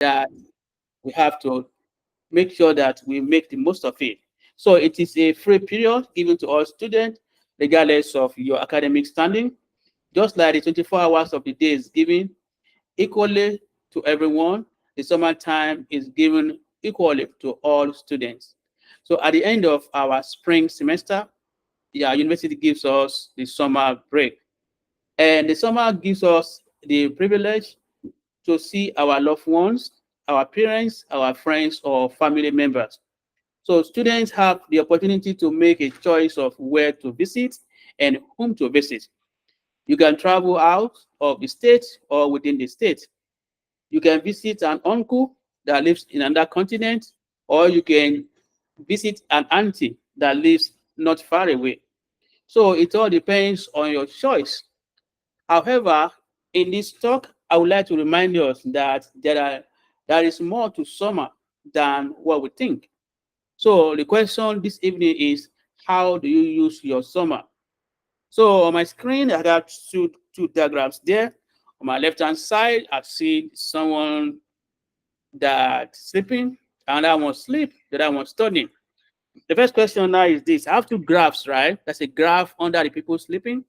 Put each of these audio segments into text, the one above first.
that we have to make sure that we make the most of it. So it is a free period given to all students, regardless of your academic standing, just like the 24 hours of the day is given equally to everyone. The summer time is given equally to all students. So at the end of our spring semester, yeah, university gives us the summer break. And the summer gives us the privilege to see our loved ones, our parents, our friends, or family members. So students have the opportunity to make a choice of where to visit and whom to visit. You can travel out of the state or within the state. You can visit an uncle that lives in another continent, or you can visit an auntie that lives not far away. So it all depends on your choice. However, in this talk, I would like to remind us that there is more to summer than what we think. So the question this evening is, how do you use your summer? So on my screen, I got two diagrams there. On my left-hand side, I see someone that sleeping, and I want sleep, that I want studying. The first question now is this. I have two graphs, right? There's a graph under the people sleeping,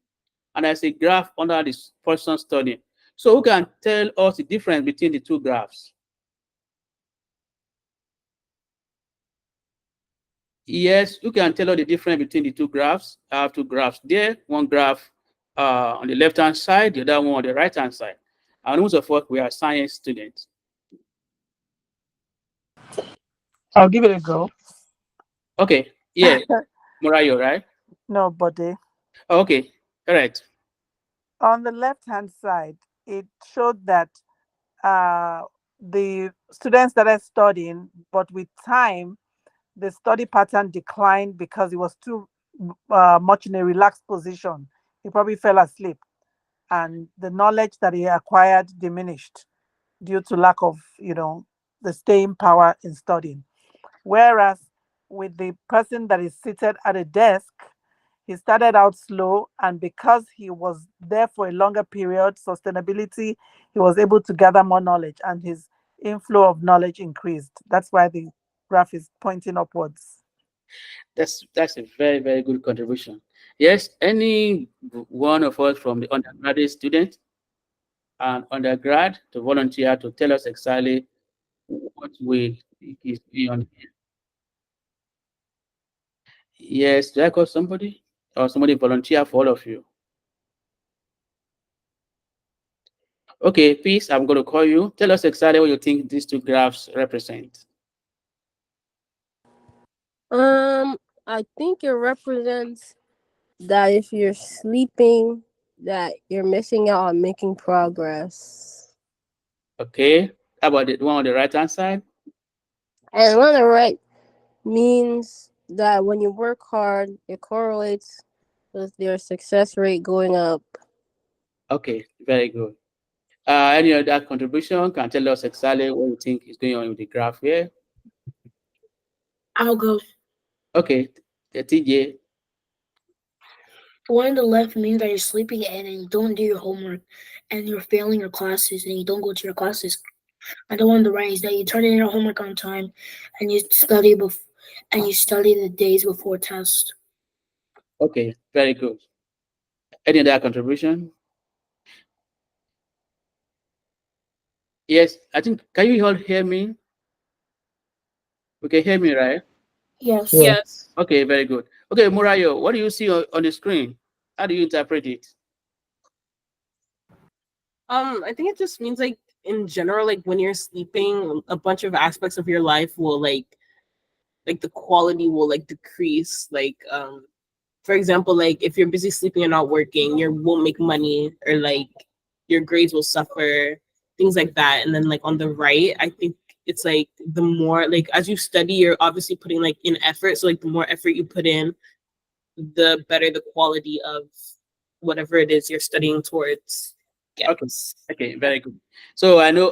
and there's a graph under this person studying. So who can tell us the difference between the two graphs? Yes, you can tell us the difference between the two graphs. I have two graphs there. One graph on the left-hand side, the other one on the right-hand side. And most of us, we are science students. I'll give it a go. Okay, yeah, Morayo, right? No, Bode. Okay, all right. On the left hand side, it showed that uh, the students that are studying, but with time, the study pattern declined because he was too much in a relaxed position. He probably fell asleep, and the knowledge that he acquired diminished due to lack of, the staying power in studying. Whereas with the person that is seated at a desk, he started out slow, and because he was there for a longer period, sustainability, he was able to gather more knowledge and his inflow of knowledge increased. That's why the graph is pointing upwards. That's a very, very good contribution. Yes, any one of us from the undergraduate student and undergrad to volunteer to tell us exactly what we think is beyond here. Yes, do I call somebody? Or somebody volunteer for all of you? Okay, please, I'm going to call you. Tell us exactly what you think these two graphs represent. Um, I think it represents that if you're sleeping, that you're missing out on making progress. Okay, how about the one on the right hand side? And on the right means that when you work hard, it correlates with your success rate going up. Okay, very good. Any other contribution can tell us exactly what you think is going on with the graph here. I'll go. Okay, TJ. One on the left means that you're sleeping in and you don't do your homework and you're failing your classes and you don't go to your classes. And the one on the right is that you turn in your homework on time and you study the days before test. Okay, very good. Any other contribution? Yes, I think, can you all hear me? You can hear me, right? Yes. Yeah. Yes. Okay, very good. Okay, Murayo, what do you see on the screen? How do you interpret it? I think it just means like in general, like when you're sleeping, a bunch of aspects of your life will like the quality will like decrease. For example, like if you're busy sleeping and not working, you won't make money or like your grades will suffer, things like that. And then like on the right, I think it's like the more like as you study, you're obviously putting like in effort. So like the more effort you put in, the better the quality of whatever it is you're studying towards Okay, gets. okay, very good. So I know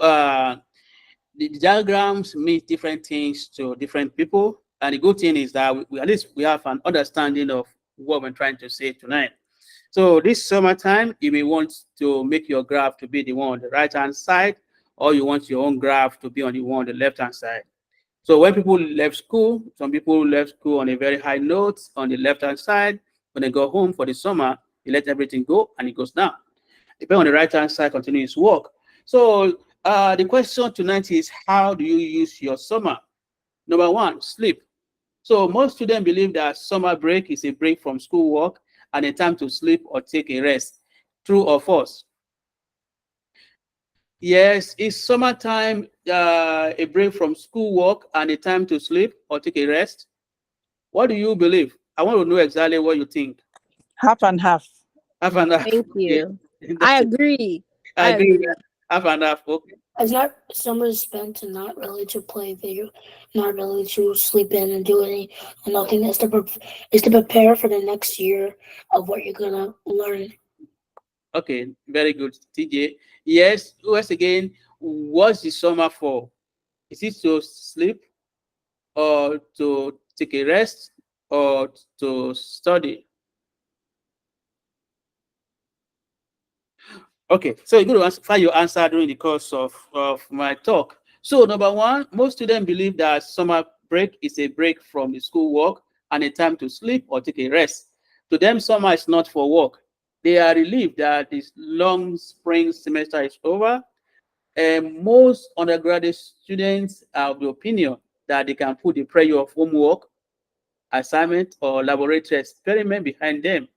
the diagrams mean different things to different people, and the good thing is that at least we have an understanding of what we're trying to say tonight. So this summertime, you may want to make your graph to be the one on the right hand side or you want your own graph to be on the one on the left-hand side. So when people left school, some people left school on a very high note on the left-hand side. When they go home for the summer, they let everything go and it goes down. Depending on the right-hand side, continue his work. So the question tonight is, how do you use your summer? Number one, sleep. So most students believe that summer break is a break from school work and a time to sleep or take a rest. True or false? Yes, is summertime a break from school work and a time to sleep or take a rest? What do you believe? I want to know exactly what you think. Half and half. Half and half. Thank Okay. you. I agree. I I agree with agree. that. Half and half. Okay. It's not summer is spent to not really to play video, not really to sleep in and do any nothing. It's to prepare for the next year of what you're gonna learn. Okay. Very good, TJ. Yes. Once again, what's the summer for? Is it to sleep or to take a rest or to study? Okay, so you're going to find your answer during the course of my talk. So number one, most students believe that summer break is a break from the school work and a time to sleep or take a rest. To them, summer is not for work. They are relieved that this long spring semester is over. And most undergraduate students are of the opinion that they can put the pressure of homework, assignment, or laboratory experiment behind them.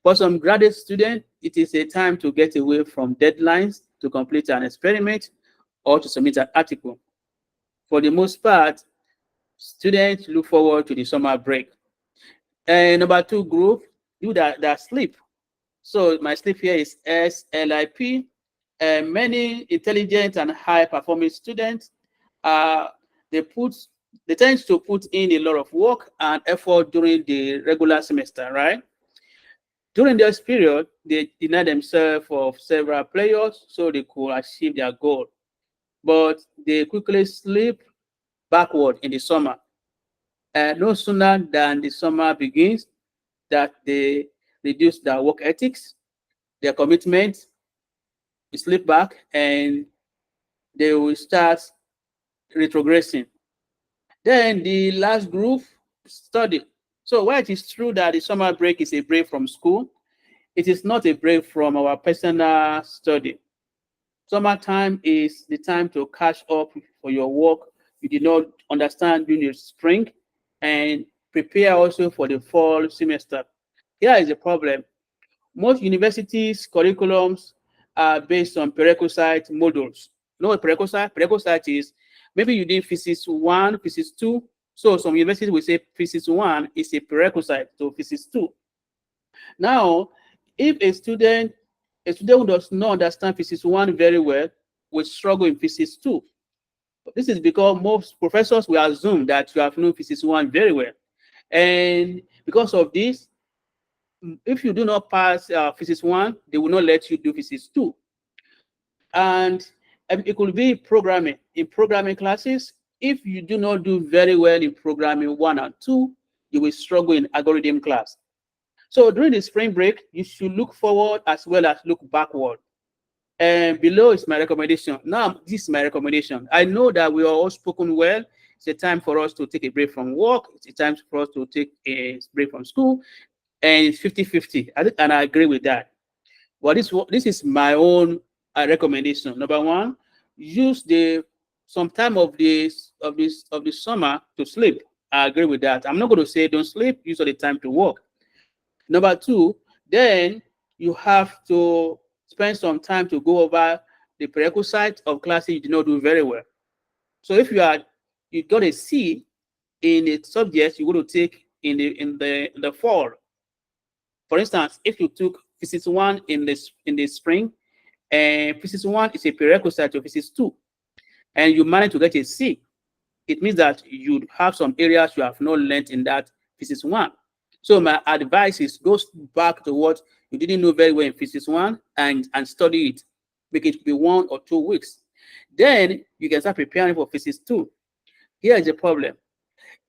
For some graduate students, it is a time to get away from deadlines to complete an experiment or to submit an article. For the most part, students look forward to the summer break. And number two group, do that sleep. So my sleep here is SLIP. And many intelligent and high performing students, uh, they put they tend to put in a lot of work and effort during the regular semester, right? During this period, they deny themselves of several players so they could achieve their goal. But they quickly slip backward in the summer. And no sooner than the summer begins that they reduce their work ethics, their commitment, they slip back, and they will start retrogressing. Then the last group, study. So while it is true that the summer break is a break from school, it is not a break from our personal study. Summertime is the time to catch up for your work you did not understand during the spring and prepare also for the fall semester. Here is the problem. Most universities' curriculums are based on prerequisite modules. You know what prerequisite? Prerequisite is maybe you did physics 1, physics 2. So some universities will say physics 1 is a prerequisite to physics 2. Now, if a student who does not understand physics 1 very well will struggle in physics 2. This is because most professors will assume that you have known physics 1 very well. And because of this, if you do not pass physics 1, they will not let you do physics 2. And it could be programming. In programming classes, if you do not do very well in programming 1 and 2, you will struggle in algorithm class. So during the spring break, you should look forward as well as look backward. And below is my recommendation. Now, this is my recommendation. I know that we are all spoken well. It's a time for us to take a break from work. It's a time for us to take a break from school. And it's 50-50. And I agree with that. But this is my own recommendation. Number one, use some time of the summer to sleep. I agree with that. I'm not going to say don't sleep. Use all the time to work. Number two, then you have to spend some time to go over the prerequisite of classes you did not do very well. So if you got a C in a subject you want to take in the fall. For instance, if you took physics 1 in the spring, and physics 1 is a prerequisite to physics 2, and you manage to get a C, it means that you have some areas you have not learned in that physics 1. So my advice is go back to what you didn't know very well in physics 1 and study it. Make it be 1 or 2 weeks. Then you can start preparing for physics 2. Here is the problem.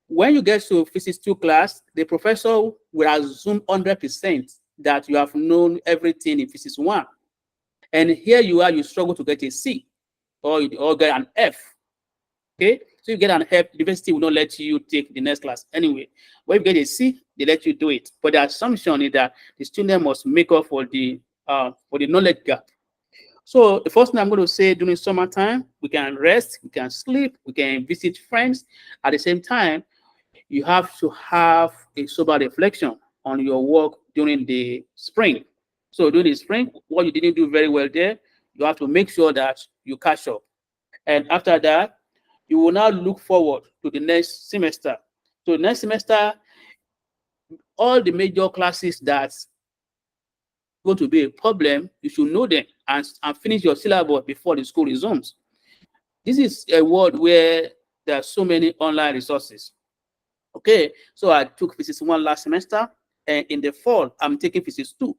When you get to physics 2 class, the professor will assume 100% that you have known everything in physics 1. And here you are, you struggle to get a C. or get an F. Okay, so you get an F, the university will not let you take the next class anyway. But if you get a C, they let you do it. But the assumption is that the student must make up for the knowledge gap. So the first thing I'm going to say, during summertime, we can rest, we can sleep, we can visit friends. At the same time, you have to have a sober reflection on your work during the spring. So during the spring, what you didn't do very well there, you have to make sure that you catch up. And after that, you will now look forward to the next semester. So next semester, all the major classes that's going to be a problem, you should know them and finish your syllabus before the school resumes. This is a world where there are so many online resources. Okay, so I took physics one last semester, and in the fall, I'm taking physics two.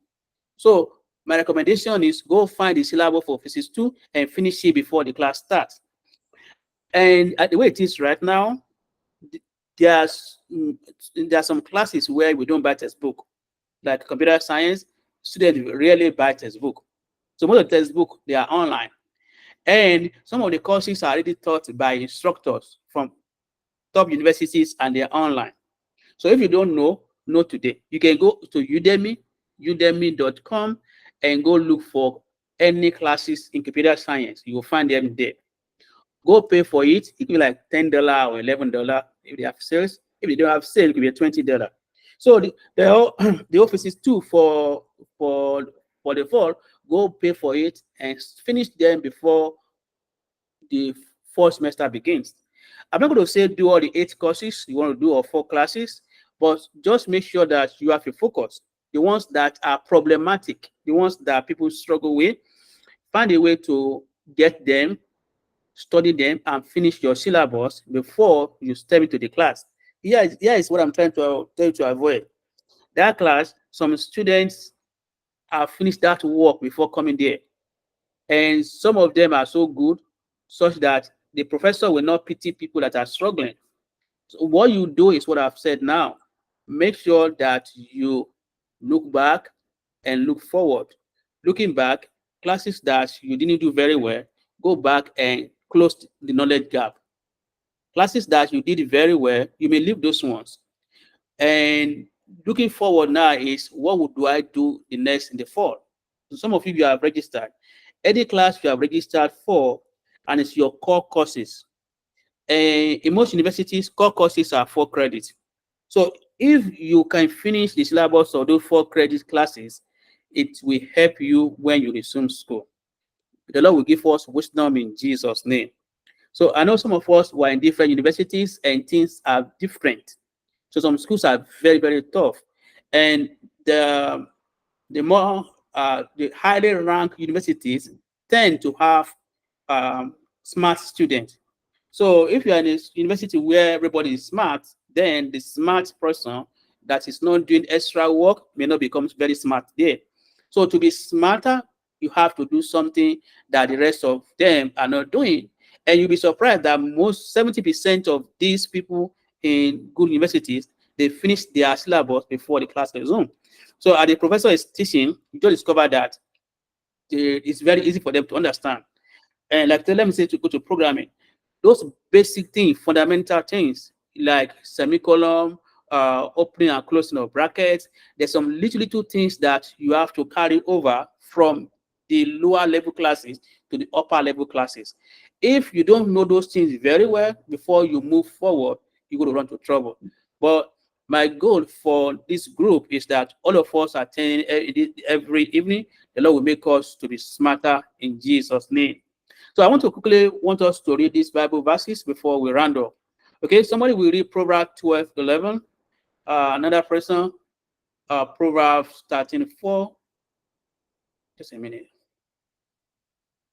So my recommendation is go find the syllabus for physics two and finish it before the class starts. And at the way it is right now, there's there are some classes where we don't buy textbook, like computer science. Students rarely buy textbook. So most of the textbook they are online, and some of the courses are already taught by instructors from top universities, and they're online. So if you don't know today, you can go to udemy.com, and go look for any classes in computer science. You will find them there. Go pay for it. It can be like $10 or $11 if they have sales. If they don't have sale, it could be $20. So the offices too for for the fall, go pay for it and finish them before the fall semester begins. I'm not going to say do all the 8 courses you want to do or 4 classes, but just make sure that you have a focus. The ones that are problematic, the ones that people struggle with, find a way to get them, study them, and finish your syllabus before you step into the class. Here is what I'm trying to tell you to avoid. That class, some students have finished that work before coming there. And some of them are so good, such that the professor will not pity people that are struggling. So what you do is what I've said now. Make sure that you look back and look forward. Looking back, classes that you didn't do very well, go back and close the knowledge gap. Classes that you did very well, you may leave those ones. And looking forward now is what do I do the next in the fall? So some of you have registered. Any class you have registered for, and it's your core courses. And in most universities, core courses are 4 credits. So if you can finish the syllabus of those 4 credit classes, it will help you when you resume school. The Lord will give us wisdom in Jesus' name. So I know some of us were in different universities and things are different. So some schools are very, very tough. And the the more the highly ranked universities tend to have smart students. So if you are in a university where everybody is smart, then the smart person that is not doing extra work may not become very smart there. So to be smarter, you have to do something that the rest of them are not doing. And you'll be surprised that most 70% of these people in good universities, they finish their syllabus before the class resumes. So as the professor is teaching, you just discover that it's very easy for them to understand. And like let me say to go to programming, those basic things, fundamental things like semicolon, opening and closing of brackets. There's some little things that you have to carry over from the lower level classes to the upper level classes. If you don't know those things very well before you move forward, you're going to run into trouble. But my goal for this group is that all of us attending every evening, the Lord will make us to be smarter in Jesus' name. So I want us to read these Bible verses before we round up. Okay, somebody will read Proverbs 12:11. Another person, Proverbs 13:4. Just a minute.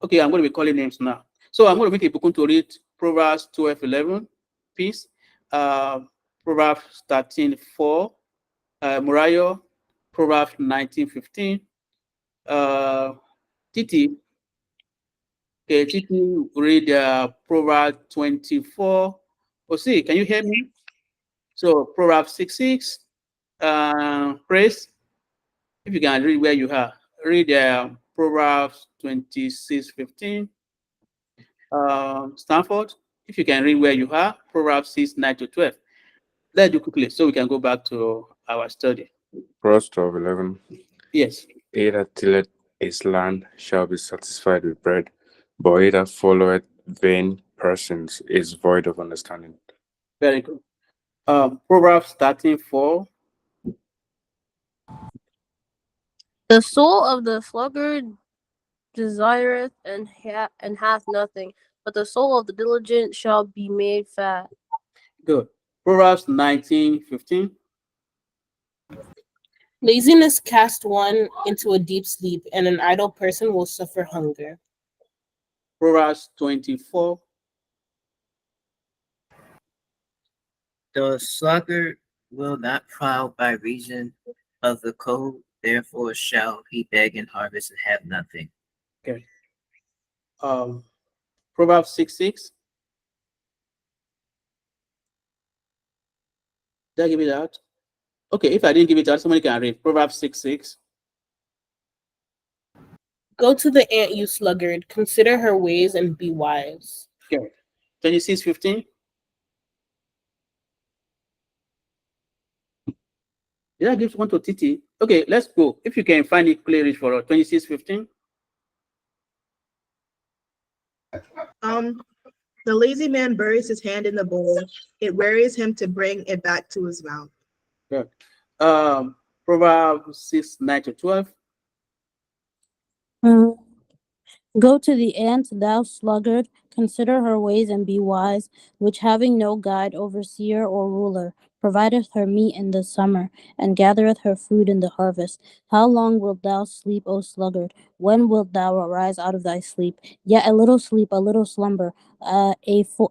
Okay, I'm going to be calling names now. So I'm going to make a book to read Proverbs 12:11. Peace. Uh, Proverbs 13:4. Moriah, Proverbs 19:15. Titi, okay, Titi read Proverbs 24. Oh, see, can you hear me? So Proverbs 6:6. Praise. If you can read where you are, read Proverbs 26:15. Stanford, if you can read where you are, Proverbs 6, 9 to 12. Let's do quickly so we can go back to our study. Verse 12, 11. Yes, He that tilleth his land shall be satisfied with bread, but he that followeth vain persons is void of understanding. very good. Proverbs 13, 4. The soul of the sluggard desireth and hath nothing, but the soul of the diligent shall be made fat. Good. Proverbs 19, 15. Laziness casts one into a deep sleep, and an idle person will suffer hunger. Proverbs 24. The sluggard will not plow by reason of the cold, therefore shall he beg and harvest and have nothing. Okay. Um, Proverbs 6, 6. Did I give it out? Okay, if I didn't give it out, somebody can read. Proverbs 6, 6. Go to the ant, you sluggard, consider her ways and be wise. Okay. 26, 15. Did I give one to Titi? Okay, let's go. If you can find it clearly for us. 26, 15. Um, the lazy man buries his hand in the bowl. It wearies him to bring it back to his mouth. Good. Proverbs 6, 9 to 12. Mm. Go to the ant, thou sluggard, consider her ways and be wise, which having no guide, overseer, or ruler, provideth her meat in the summer, and gathereth her food in the harvest. How long wilt thou sleep, O sluggard? When wilt thou arise out of thy sleep? Yet a little sleep, a little slumber, a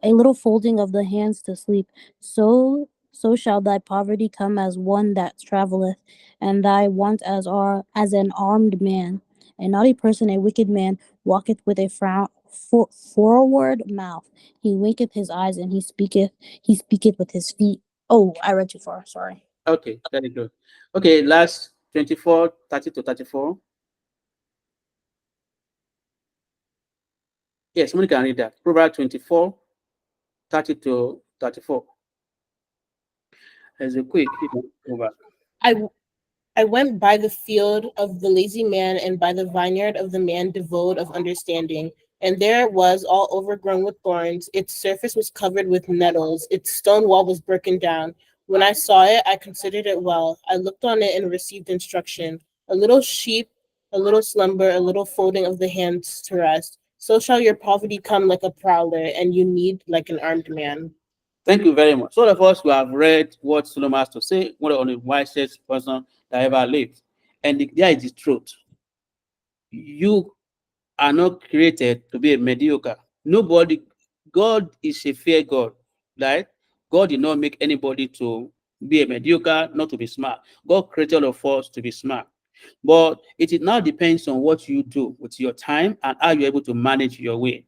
little folding of the hands to sleep. So shall thy poverty come as one that travelleth, and thy want as an armed man. A naughty person, a wicked man, walketh with a forward mouth. He winketh his eyes, and he speaketh with his feet. Oh, I read too far. Sorry. Okay, very good. Okay, last 24, 30 to 34. Yes, somebody can read that. Proverbs 24, 30 to 34. As a quick, you can go back. I I went by the field of the lazy man and by the vineyard of the man devoid of understanding. And there it was, all overgrown with thorns. Its surface was covered with nettles. Its stone wall was broken down. When I saw it, I considered it well. I looked on it and received instruction. A little sheep, a little slumber, a little folding of the hands to rest. So shall your poverty come like a prowler, and you need like an armed man. Thank you very much. So, all of us who have read what Solomon has to say, one of the wisest person that ever lived. And there is the truth. You are not created to be a mediocre. Nobody, God is a fair God, right? God did not make anybody to be a mediocre, not to be smart. God created all of us to be smart. But it now depends on what you do with your time and how you're able to manage your way.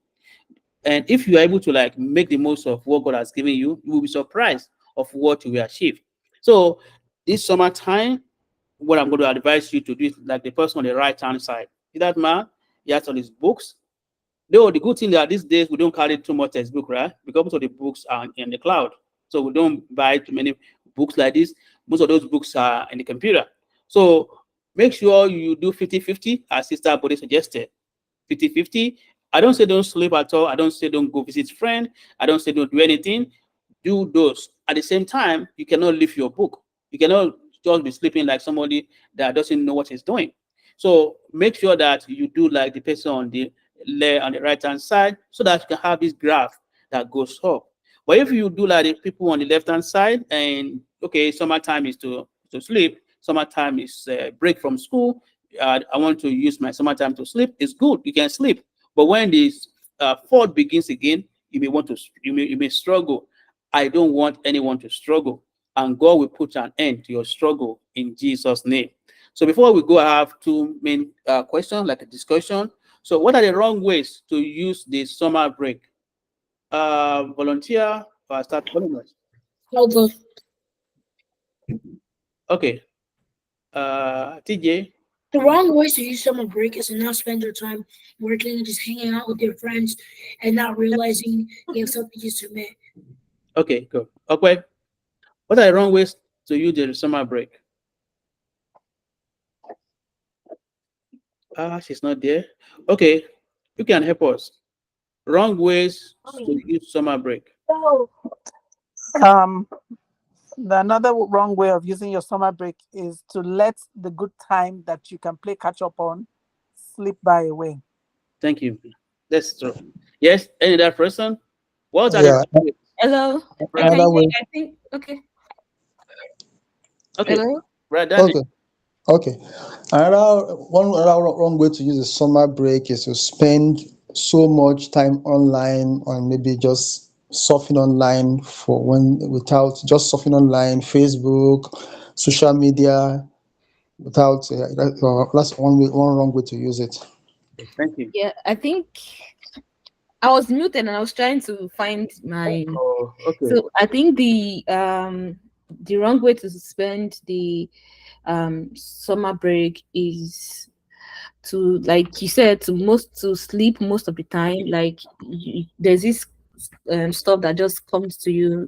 And if you are able to like make the most of what God has given you, you will be surprised of what you will achieve. So this summertime, what I'm going to advise you to do is like the person on the right hand side. See that man? He has all his books. Though the good thing that these days we don't carry too much textbook, right? Because most of the books are in the cloud. So we don't buy too many books like this. Most of those books are in the computer. So make sure you do 50-50, as Sister Bode suggested. 50-50. I don't say don't sleep at all. I don't say don't go visit friend. I don't say don't do anything. Do those. At the same time, you cannot leave your book. You cannot just be sleeping like somebody that doesn't know what he's doing. So make sure that you do like the person on the left on the right hand side so that you can have this graph that goes up. But if you do like the people on the left hand side and okay, summertime is to sleep, summertime is break from school, I want to use my summertime to sleep. It's good. You can sleep. But when this fall begins again, you may want to you may struggle. I don't want anyone to struggle, and God will put an end to your struggle in Jesus' name. So before we go, I have two main questions, like a discussion. So what are the wrong ways to use the summer break? Volunteer or start calling us? Hold on. Okay. TJ. The wrong ways to use summer break is to not spend your time working and just hanging out with your friends and not realizing you have something to submit. Okay, good. Okay. What are the wrong ways to use the summer break? Ah, she's not there. Okay, you can help us. Wrong ways to use summer break. Um, another wrong way of using your summer break is to let the good time that you can play catch up on slip by away. Thank you. That's true. Yes, any other person? What are the Yeah, wrong ways? Hello, I Right. can another hear. way. I think okay. Okay, Hello. right, Danny. Okay, okay. Another wrong way to use a summer break is to spend so much time online, on maybe just surfing online for when without just surfing online, Facebook, social media, without that's one wrong way to use it. Thank you. Yeah, I think I was muted and I was trying to find my. Oh, okay. So I think the wrong way to spend the summer break is to, like you said, to sleep most of the time. Like there's this stuff that just comes to you,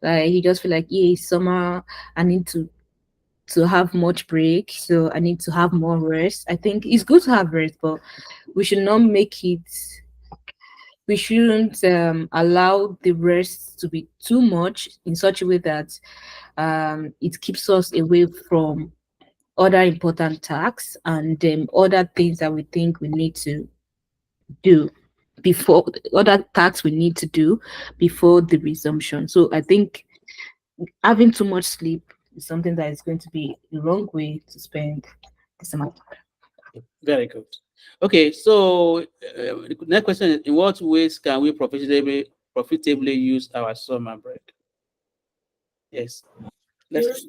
like you just feel like, yeah, it's summer, I need to have much break, so I need to have more rest. I think it's good to have rest, but we should not make it, we shouldn't allow the rest to be too much in such a way that it keeps us away from other important tasks and other things that we think we need to do before, other tasks we need to do before the resumption. So I think having too much sleep is something that is going to be the wrong way to spend the summer. Very good. Okay, so the next question is: in what ways can we profitably use our summer break? Yes, let's. There's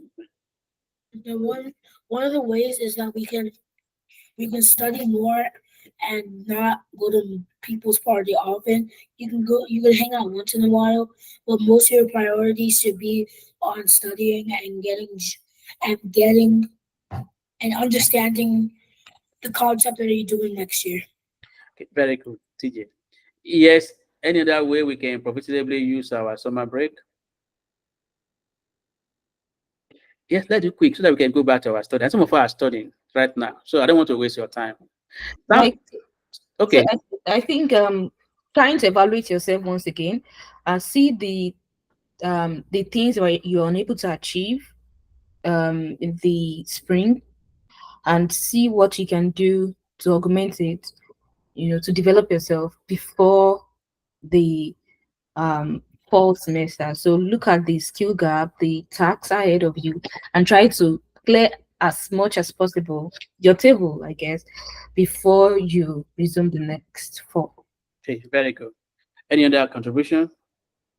the one of the ways is that we can study more and not go to people's party often. You can hang out once in a while, but most of your priorities should be on studying and getting and understanding the concept that you're doing next year. Okay, very good, TJ. Yes, any other way we can profitably use our summer break? Yes, let's do quick so that we can go back to our study. And some of us are studying right now, so I don't want to waste your time. Now, Like, so okay, I think trying to evaluate yourself once again, see the things where you're unable to achieve in the spring, and see what you can do to augment it, to develop yourself before the um fall semester. So look at the skill gap, the tasks ahead of you, and try to clear as much as possible your table, I guess, before you resume the next fall. okay, very good. Any other contribution?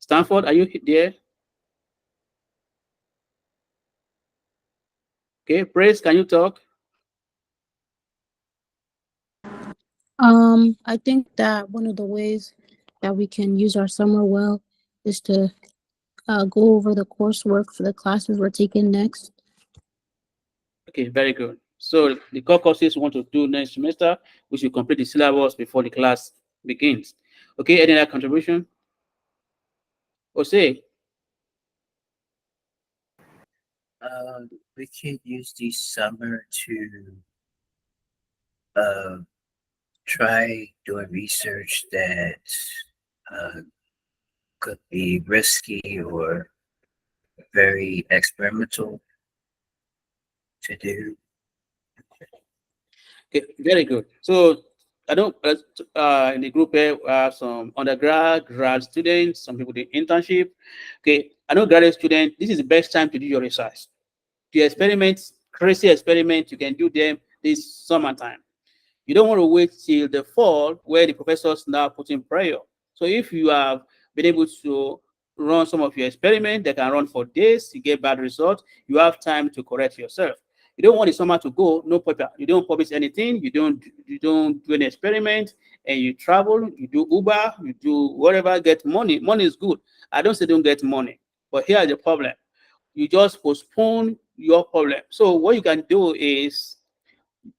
Stanford, are you there? Okay, Praise, can you talk? I think that one of the ways that we can use our summer well is to go over the coursework for the classes we're taking next. Okay, very good. So the core courses we want to do next semester, we should complete the syllabus before the class begins. Okay, any other contribution? Jose, Uh, we could use the summer to uh, try doing research that uh, could be risky or very experimental to do. okay, very good. So I don't in the group here we have some undergrad, grad students, some people do internship. Okay, I know graduate students, this is the best time to do your research. The experiments, crazy experiments, you can do them this summertime. You don't want to wait till the fall where the professors now put in pressure. So if you have been able to run some of your experiments, they can run for days, you get bad results, you have time to correct yourself. You don't want the summer to go, no paper, you don't publish anything, you don't do any experiment, and you travel, you do Uber, you do whatever, get money. Money is good. I don't say don't get money, but here is the problem. You just postpone your problem. So what you can do is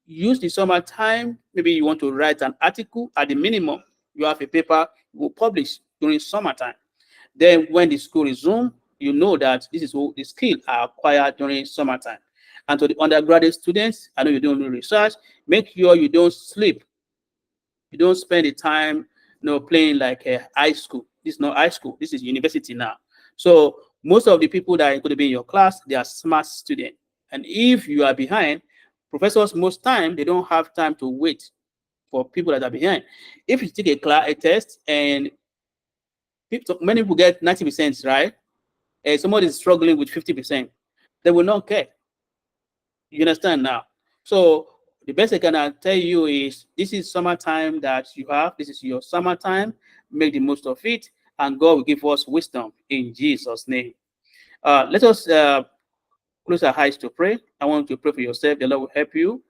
Use the summertime. Maybe you want to write an article. At the minimum, you have a paper you will publish during summertime. Then when the school resume, you know that this is what the skill are acquired during summertime. And to the undergraduate students, I know you don't do research, make sure you don't sleep. You don't spend the time, playing like a high school. This is not high school. This is university now. So most of the people that are going to be in your class, they are smart students. And if you are behind, professors most time they don't have time to wait for people that are behind. If you take a test and many people get 90%, right? And somebody is struggling with 50%, they will not care. You understand now? So the best I can tell you is this is summertime that you have. This is your summertime. Make the most of it, and God will give us wisdom in Jesus' name. Let us close our eyes to pray. I want you to pray for yourself. The Lord will help you